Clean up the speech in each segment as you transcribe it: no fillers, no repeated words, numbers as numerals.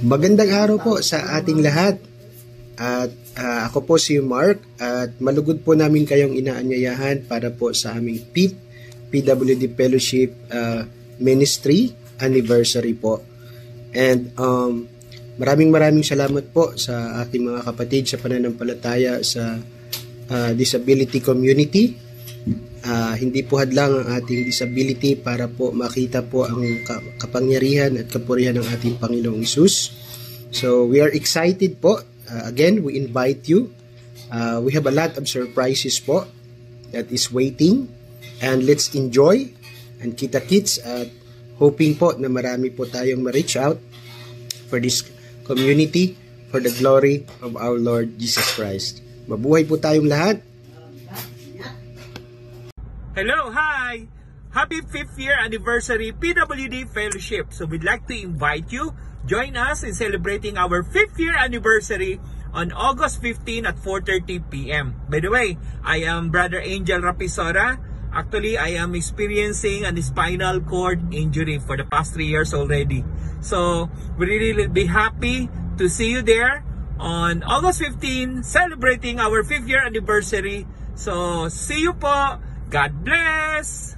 Magandang araw po sa ating lahat. At ako po si Mark at malugod po namin kayong inaanyayahan para po sa aming PWD Fellowship Ministry Anniversary po. And maraming salamat po sa ating mga kapatid sa pananampalataya sa disability community. Hindi po hadlang ang ating disability para po makita po ang kapangyarihan at kapurihan ng ating Panginoong Hesus. So we are excited po. Again, we invite you. We have a lot of surprises po that is waiting. And let's enjoy and kita-kits at hoping po na marami po tayong ma-reach out for this community for the glory of our Lord Jesus Christ. Mabuhay po tayong lahat. Hello, hi! Happy 5th year anniversary PWD Fellowship. So we'd like to invite you, join us in celebrating our 5th year anniversary on August 15 at 4:30 p.m. By the way, I am Brother Angel Rapisora. Actually, I am experiencing a spinal cord injury for the past 3 years already. So we really will be happy to see you there on August 15, celebrating our 5th year anniversary. So see you po! God bless!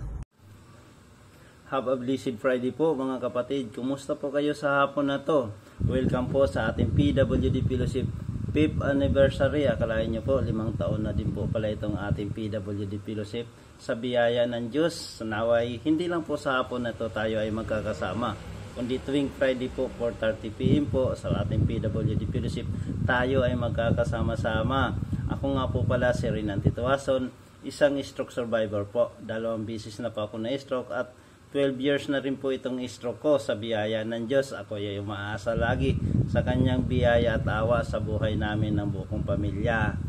Have a blessed Friday po mga kapatid. Kumusta po kayo sa hapon na to? Welcome po sa ating PWD Fellowship 5th anniversary. Akalain nyo po, 5 taon na din po pala itong ating PWD Fellowship. Sa biyaya ng Diyos, naway hindi lang po sa hapon na to tayo ay magkakasama, kundi tuwing Friday po 4:30 p.m. po sa ating PWD Fellowship tayo ay magkakasama-sama. Ako nga po pala si Renan Tituason, isang stroke survivor po. 2 beses na po ako na-stroke at 12 years na rin po itong stroke ko. Sa biyaya ng Diyos, ako ay umaasa lagi sa kanyang biyaya at awa sa buhay namin ng buong pamilya.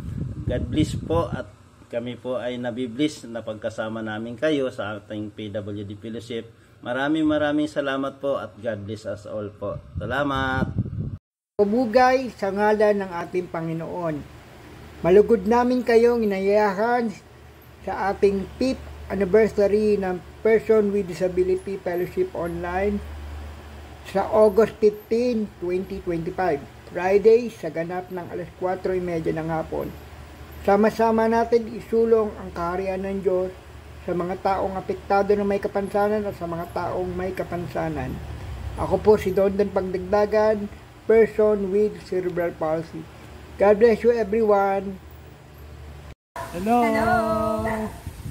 God bless po at kami po ay nabibless na pagkasama namin kayo sa ating PWD Fellowship. Maraming salamat po at God bless us all po. Salamat! Pumugay sa ngalan ng ating Panginoon. Malugod namin kayong inayahan sa ating 5th anniversary ng Person with Disability Fellowship Online sa August 15, 2025, Friday sa ganap ng alas 4:30 ng hapon. Sama-sama natin isulong ang kaharian ng Diyos sa mga taong apektado na may kapansanan at sa mga taong may kapansanan. Ako po si Dondon Pagdagdagan, person with cerebral palsy. God bless you everyone. Hello!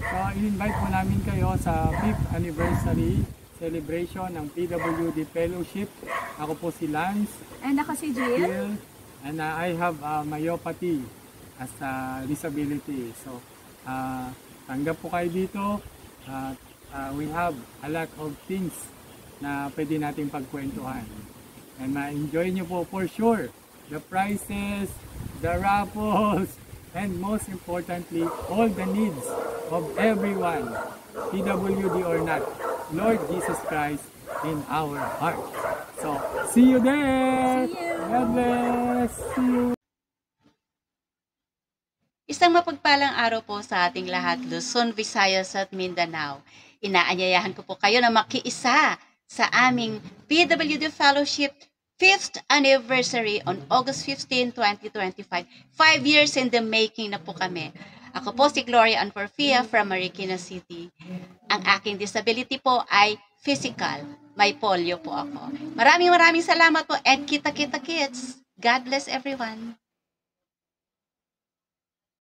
I-invite po namin kayo sa 5th anniversary celebration ng PWD Fellowship. Ako po si Lance. And ako si Jill. And I have myopathy as a disability. So, tanggap po kayo dito. We have a lot of things na pwede nating pagkwentuhan. And ma-enjoy nyo po for sure the prizes, the raffles, and most importantly, all the needs of everyone, PWD or not, Lord Jesus Christ in our heart. So, see you there! See you! God bless! See you! Isang mapagpalang araw po sa ating lahat, Luzon, Visayas at Mindanao. Inaanyayahan ko po kayo na makiisa sa aming PWD Fellowship 5th anniversary on August 15, 2025. 5 years in the making na po kami. Ako po si Gloria Ann Porfia from Marikina City. Ang aking disability po ay physical. May polio po ako. Maraming salamat po and kita-kita kids. God bless everyone.